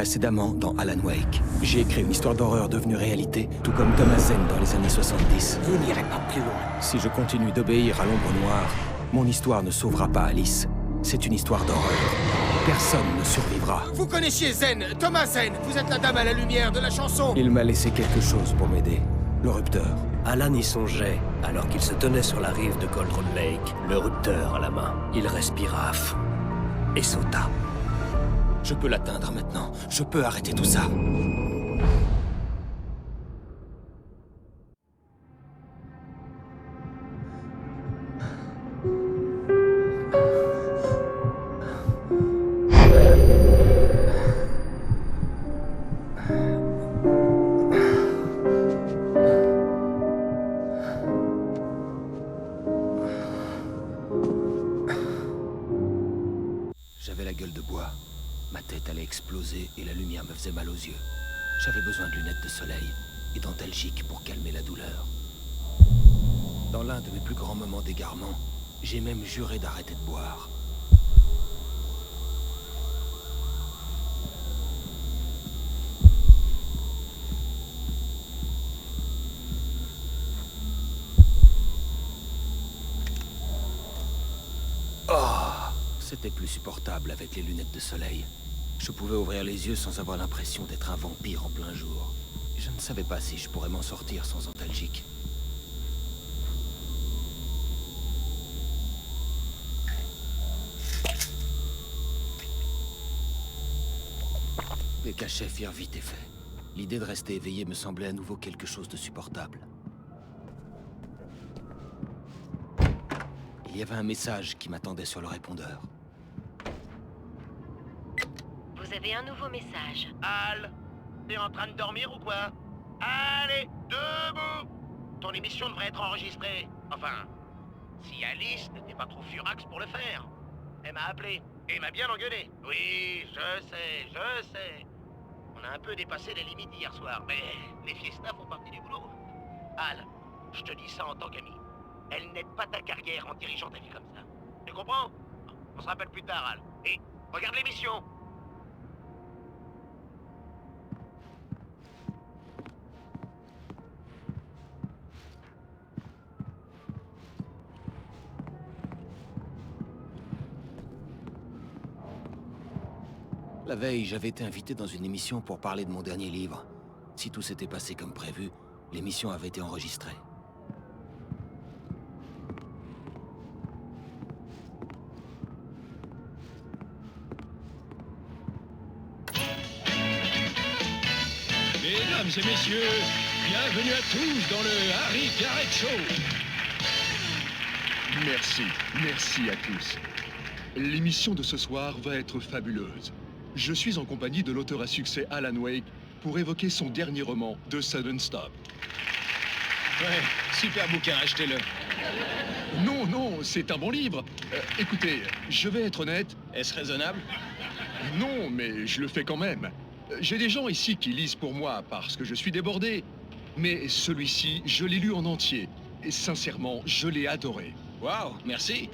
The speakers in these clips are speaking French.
Précédemment, dans Alan Wake, j'ai écrit une histoire d'horreur devenue réalité, tout comme Thomas Zane dans les années 70. Vous n'irez pas plus loin. Si je continue d'obéir à l'ombre noire, mon histoire ne sauvera pas Alice. C'est une histoire d'horreur. Personne ne survivra. Vous connaissiez Zen, Thomas Zen. Vous êtes la dame à la lumière de la chanson. Il m'a laissé quelque chose pour m'aider. Le rupteur. Alan y songeait, alors qu'il se tenait sur la rive de Cauldron Lake, le rupteur à la main. Il respira à fond et sauta. Je peux l'atteindre maintenant. Je peux arrêter tout ça. J'avais la gueule de bois. Ma tête allait exploser et la lumière me faisait mal aux yeux. J'avais besoin de lunettes de soleil et d'antalgiques pour calmer la douleur. Dans l'un de mes plus grands moments d'égarement, j'ai même juré d'arrêter de boire. C'était plus supportable avec les lunettes de soleil. Je pouvais ouvrir les yeux sans avoir l'impression d'être un vampire en plein jour. Je ne savais pas si je pourrais m'en sortir sans antalgique. Les cachets firent vite effet. L'idée de rester éveillé me semblait à nouveau quelque chose de supportable. Il y avait un message qui m'attendait sur le répondeur. Vous avez un nouveau message. Al, t'es en train de dormir ou quoi? Allez, debout! Ton émission devrait être enregistrée. Enfin, si Alice n'était pas trop furax pour le faire. Elle m'a appelé et m'a bien engueulé. Oui, je sais. On a un peu dépassé les limites hier soir, mais les fiestas font partie du boulot. Al, je te dis ça en tant qu'ami. Elle n'aide pas ta carrière en dirigeant ta vie comme ça. Tu comprends? On se rappelle plus tard, Al. Et regarde l'émission. La veille, j'avais été invité dans une émission pour parler de mon dernier livre. Si tout s'était passé comme prévu, l'émission avait été enregistrée. Mesdames et messieurs, bienvenue à tous dans le Harry Garrett Show. Merci à tous. L'émission de ce soir va être fabuleuse. Je suis en compagnie de l'auteur à succès Alan Wake pour évoquer son dernier roman, The Sudden Stop. Ouais, super bouquin, achetez-le. Non, c'est un bon livre. Écoutez, je vais être honnête. Est-ce raisonnable? Non, mais je le fais quand même. J'ai des gens ici qui lisent pour moi parce que je suis débordé. Mais celui-ci, je l'ai lu en entier. Et sincèrement, je l'ai adoré. Waouh, merci.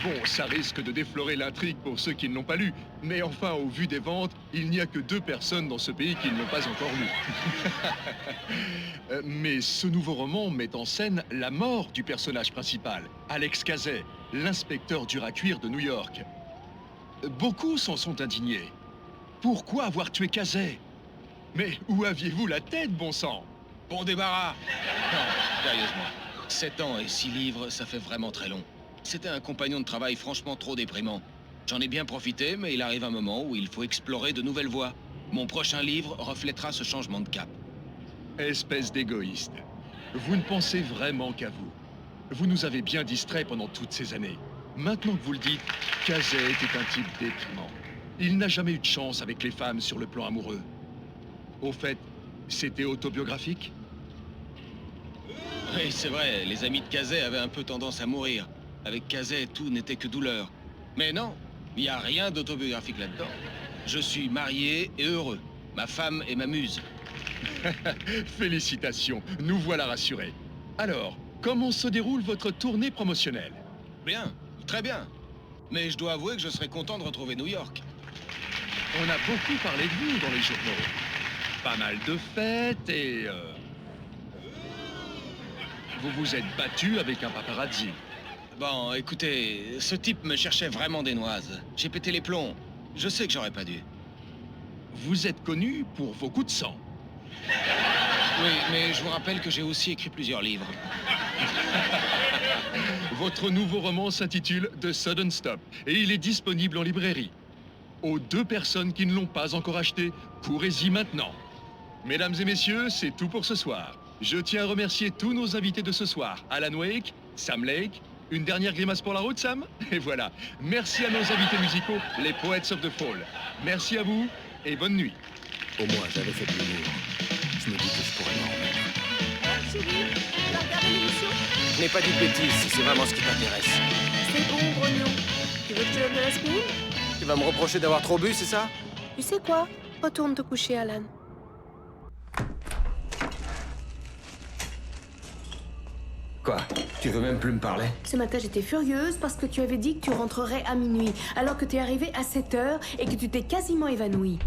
Bon, ça risque de déflorer l'intrigue pour ceux qui ne l'ont pas lu. Mais enfin, au vu des ventes, il n'y a que 2 personnes dans ce pays qui ne l'ont pas encore lu. Mais ce nouveau roman met en scène la mort du personnage principal, Alex Casey, l'inspecteur dur à cuire de New York. Beaucoup s'en sont indignés. Pourquoi avoir tué Casey? Mais où aviez-vous la tête, bon sang? Bon débarras. Non, sérieusement. 7 ans et 6 livres, ça fait vraiment très long. C'était un compagnon de travail franchement trop déprimant. J'en ai bien profité, mais il arrive un moment où il faut explorer de nouvelles voies. Mon prochain livre reflètera ce changement de cap. Espèce d'égoïste. Vous ne pensez vraiment qu'à vous. Vous nous avez bien distraits pendant toutes ces années. Maintenant que vous le dites, Casey était un type déprimant. Il n'a jamais eu de chance avec les femmes sur le plan amoureux. Au fait, c'était autobiographique? Oui, c'est vrai, les amis de Casey avaient un peu tendance à mourir. Avec Casey, tout n'était que douleur. Mais non, il n'y a rien d'autobiographique là-dedans. Je suis marié et heureux. Ma femme est ma muse. Félicitations, nous voilà rassurés. Alors, comment se déroule votre tournée promotionnelle? Bien, très bien. Mais je dois avouer que je serais content de retrouver New York. On a beaucoup parlé de vous dans les journaux. Pas mal de fêtes et... Vous vous êtes battu avec un paparazzi. Bon, écoutez, ce type me cherchait vraiment des noises. J'ai pété les plombs. Je sais que j'aurais pas dû. Vous êtes connu pour vos coups de sang. Oui, mais je vous rappelle que j'ai aussi écrit plusieurs livres. Votre nouveau roman s'intitule The Sudden Stop et il est disponible en librairie. Aux 2 personnes qui ne l'ont pas encore acheté, courez-y maintenant. Mesdames et messieurs, c'est tout pour ce soir. Je tiens à remercier tous nos invités de ce soir. Alan Wake, Sam Lake, une dernière grimace pour la route, Sam? Et voilà. Merci à nos invités musicaux, les Poets of the Fall. Merci à vous et bonne nuit. Au moins, j'avais fait de l'humour. Je me dis que je pourrais m'en remettre. Chérie, tu vas regarder l'émission? Je n'ai pas dit de bêtises si c'est vraiment ce qui t'intéresse. C'est bon, grognon. Tu veux que je te donne de l'aspirine? Tu vas me reprocher d'avoir trop bu, c'est ça? Tu sais quoi? Retourne te coucher, Alan. Quoi? Tu veux même plus me parler? Ce matin, j'étais furieuse parce que tu avais dit que tu rentrerais à minuit, alors que tu es arrivé à 7h et que tu t'es quasiment évanoui.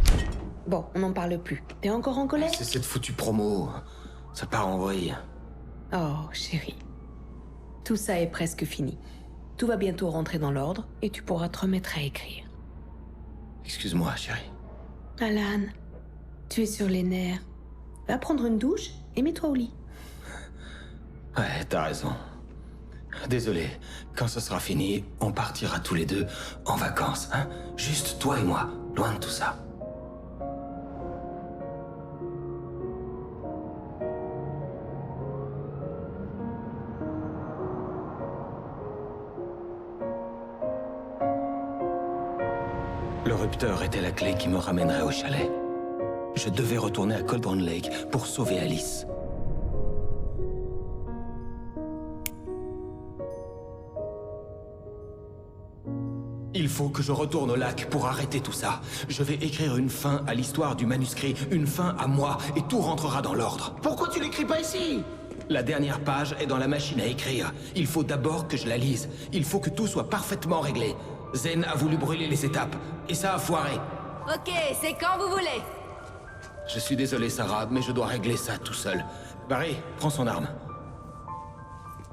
Bon, on n'en parle plus. T'es encore en colère? C'est cette foutue promo. Ça part en vrille. Oh, chérie. Tout ça est presque fini. Tout va bientôt rentrer dans l'ordre et tu pourras te remettre à écrire. Excuse-moi, chérie. Alan, tu es sur les nerfs. Va prendre une douche et mets-toi au lit. Ouais, t'as raison. Désolé. Quand ce sera fini, on partira tous les 2 en vacances, hein? Juste toi et moi, loin de tout ça. Le rupteur était la clé qui me ramènerait au chalet. Je devais retourner à Cauldron Lake pour sauver Alice. Il faut que je retourne au lac pour arrêter tout ça. Je vais écrire une fin à l'histoire du manuscrit, une fin à moi, et tout rentrera dans l'ordre. Pourquoi tu l'écris pas ici? La dernière page est dans la machine à écrire. Il faut d'abord que je la lise. Il faut que tout soit parfaitement réglé. Zen a voulu brûler les étapes, et ça a foiré. Ok, c'est quand vous voulez. Je suis désolé, Sarah, mais je dois régler ça tout seul. Barry, prends son arme.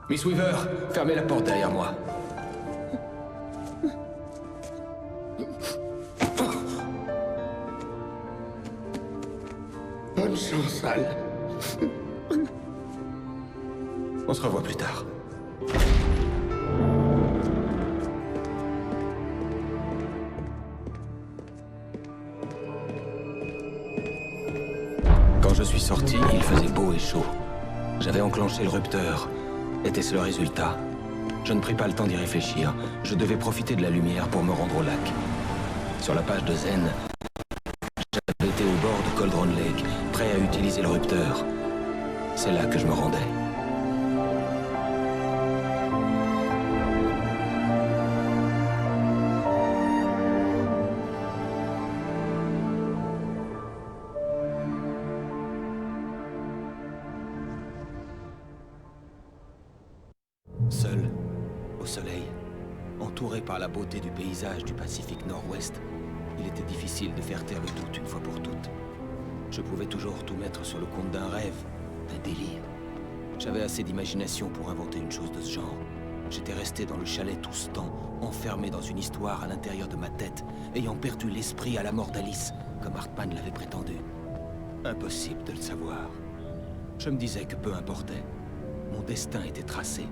Miss Weaver, fermez la porte derrière moi. Bonne chance, Al. On se revoit plus tard. Quand je suis sorti, il faisait beau et chaud. J'avais enclenché le rupteur. Était-ce le résultat? Je ne pris pas le temps d'y réfléchir. Je devais profiter de la lumière pour me rendre au lac. Sur la page de Zen, j'avais été au bord de Cauldron Lake, prêt à utiliser le rupteur. C'est là que je me rendais. Seul, au soleil, entouré par la beauté du paysage du Pacifique Nord-Ouest, il était difficile de faire taire le doute une fois pour toutes. Je pouvais toujours tout mettre sur le compte d'un rêve, d'un délire. J'avais assez d'imagination pour inventer une chose de ce genre. J'étais resté dans le chalet tout ce temps, enfermé dans une histoire à l'intérieur de ma tête, ayant perdu l'esprit à la mort d'Alice, comme Hartman l'avait prétendu. Impossible de le savoir. Je me disais que peu importait. Mon destin était tracé.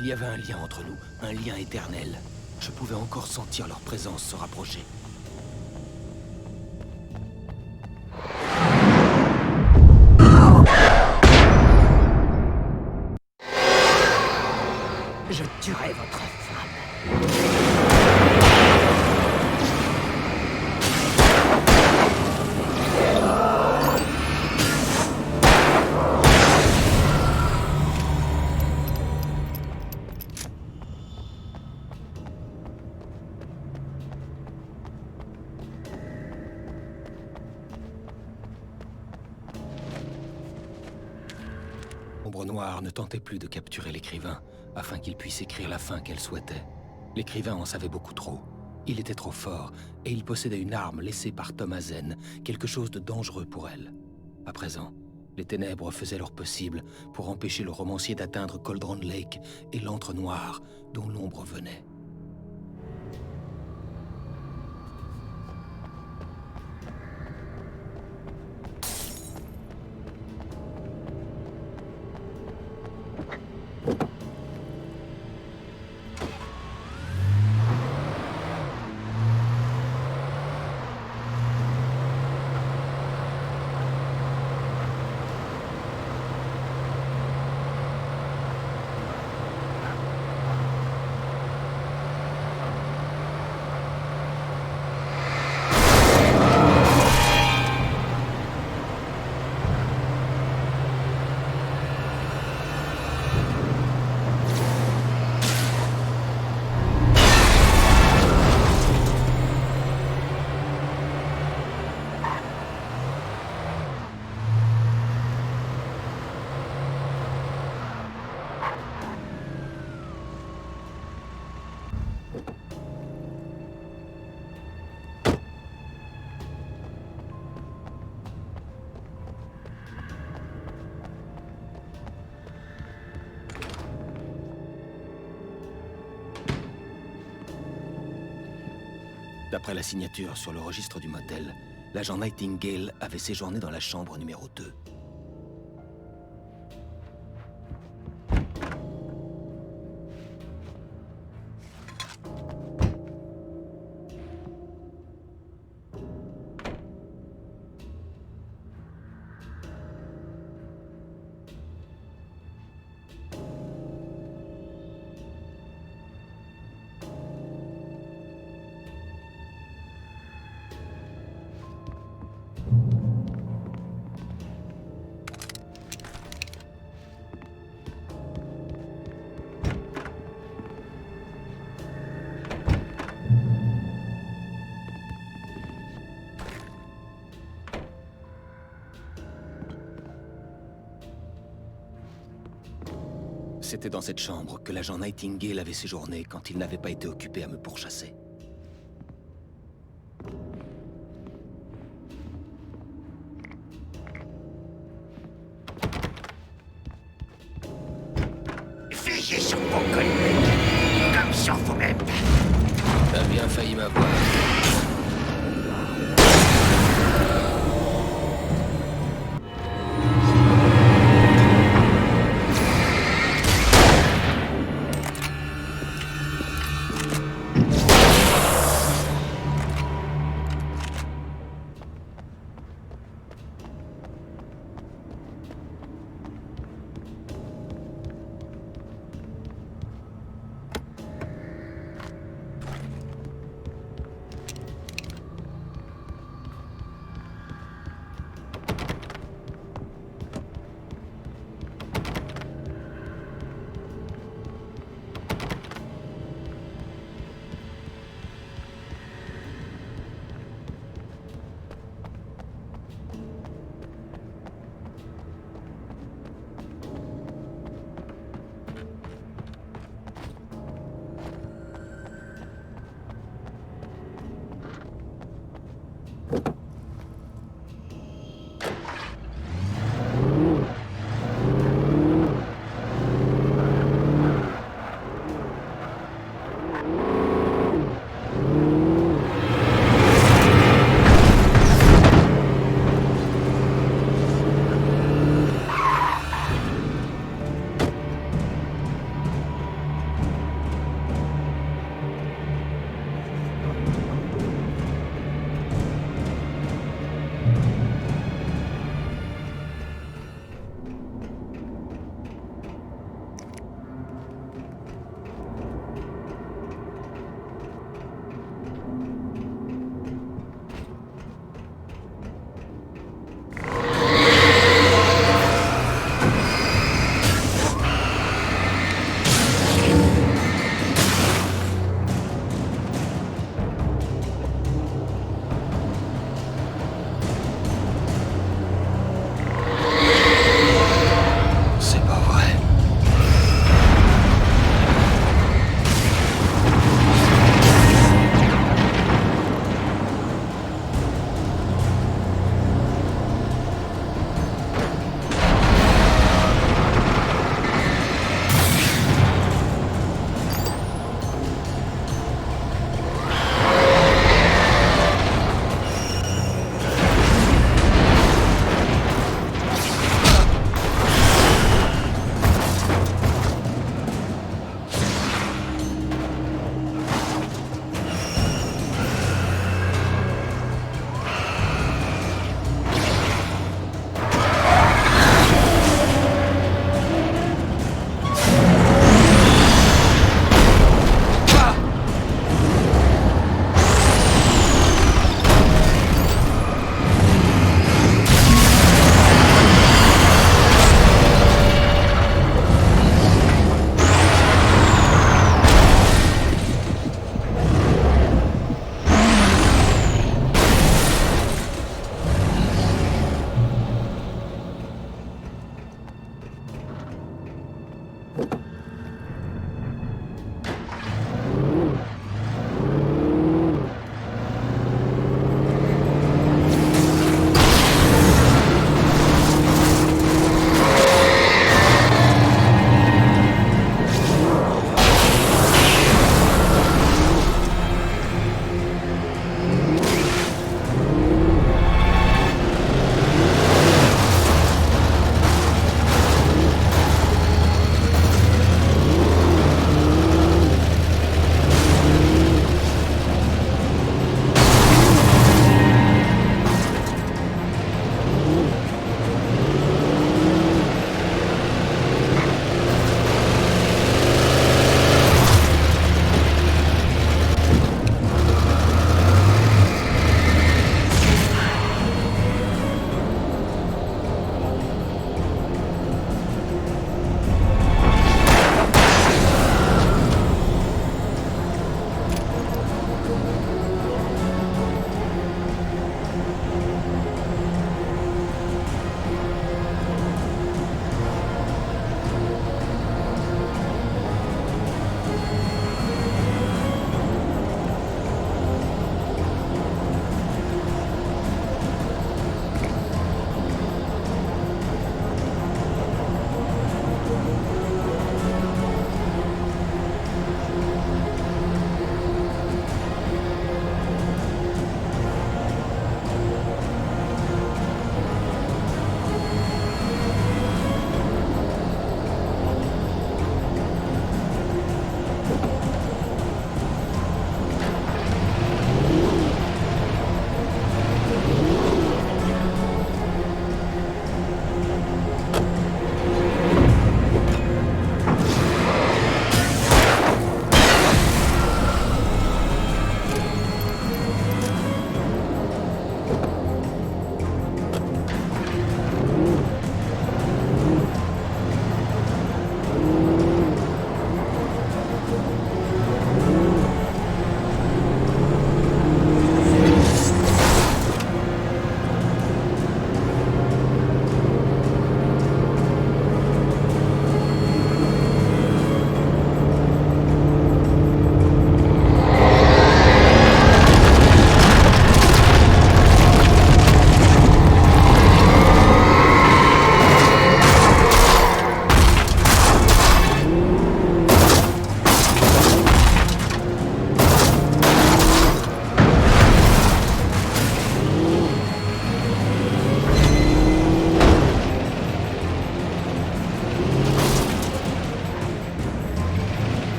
Il y avait un lien entre nous, un lien éternel. Je pouvais encore sentir leur présence se rapprocher. Je tuerai votre femme. Ombre Noire ne tentait plus de capturer l'écrivain, afin qu'il puisse écrire la fin qu'elle souhaitait. L'écrivain en savait beaucoup trop. Il était trop fort, et il possédait une arme laissée par Thomasen, quelque chose de dangereux pour elle. À présent, les ténèbres faisaient leur possible pour empêcher le romancier d'atteindre Cauldron Lake et l'antre noir dont l'ombre venait. D'après la signature sur le registre du motel, l'agent Nightingale avait séjourné dans la chambre numéro 2. C'était dans cette chambre que l'agent Nightingale avait séjourné quand il n'avait pas été occupé à me pourchasser. Veillez sur vos collègues, comme sur vous-même. T'as bien failli m'avoir.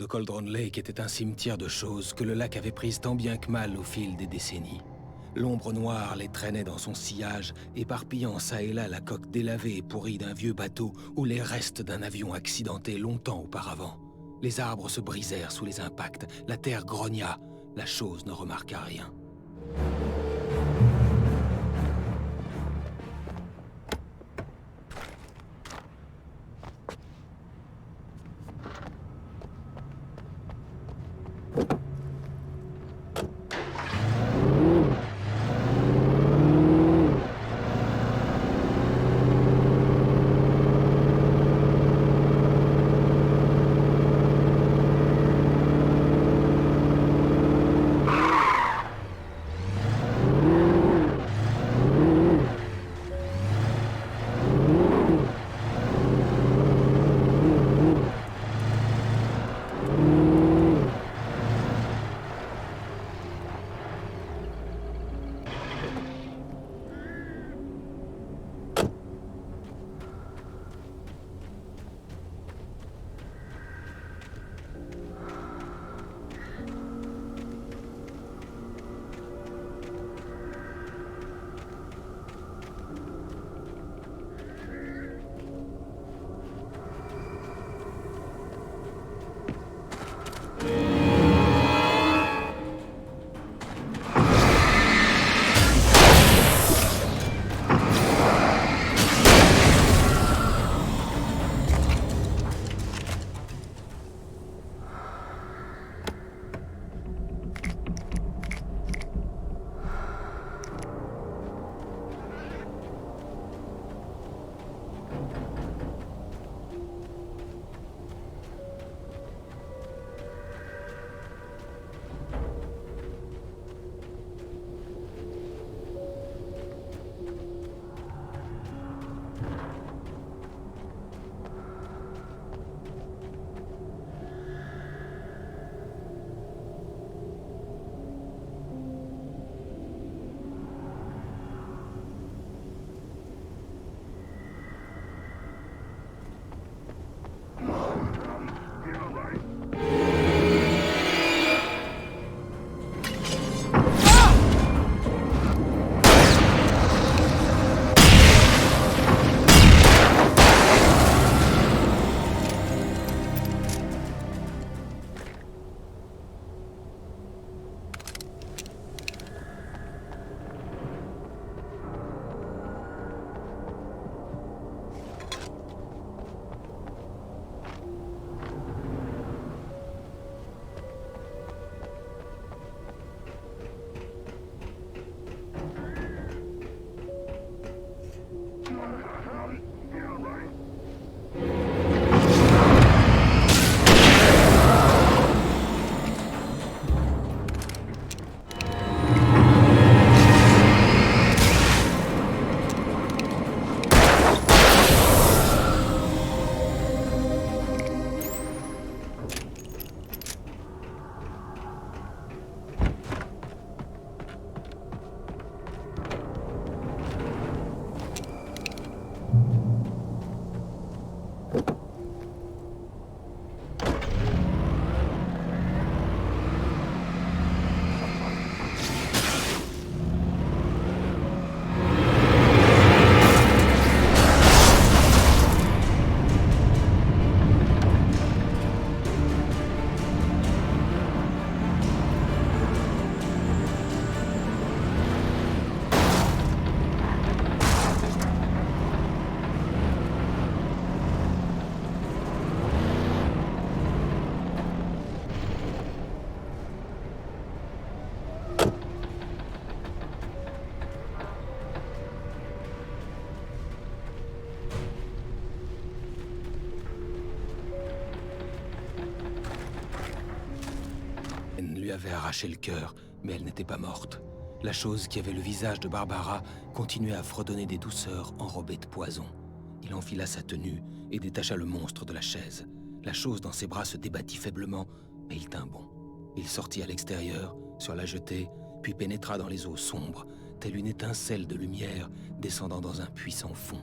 Cauldron Lake était un cimetière de choses que le lac avait prises tant bien que mal au fil des décennies. L'ombre noire les traînait dans son sillage, éparpillant çà et là la coque délavée et pourrie d'un vieux bateau ou les restes d'un avion accidenté longtemps auparavant. Les arbres se brisèrent sous les impacts, la terre grogna, la chose ne remarqua rien. Lui avait arraché le cœur, mais elle n'était pas morte. La chose qui avait le visage de Barbara continuait à fredonner des douceurs enrobées de poison. Il enfila sa tenue et détacha le monstre de la chaise. La chose dans ses bras se débattit faiblement, mais il tint bon. Il sortit à l'extérieur, sur la jetée, puis pénétra dans les eaux sombres, telle une étincelle de lumière descendant dans un puits sans fond.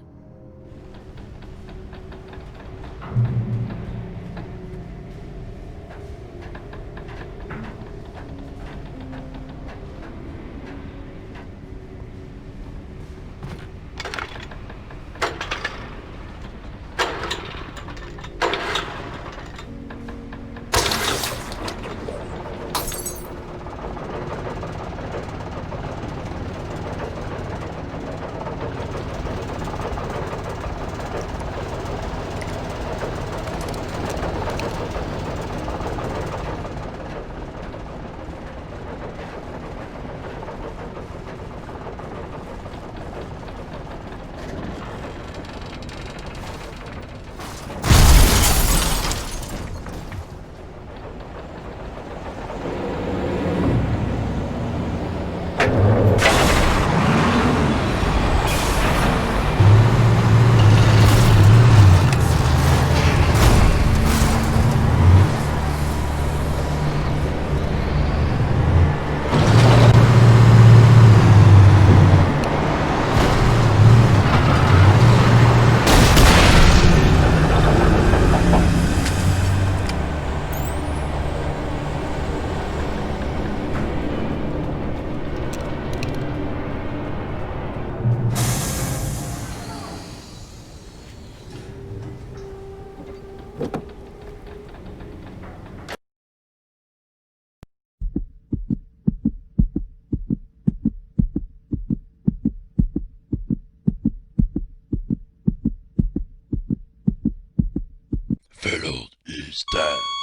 Fellow is dead.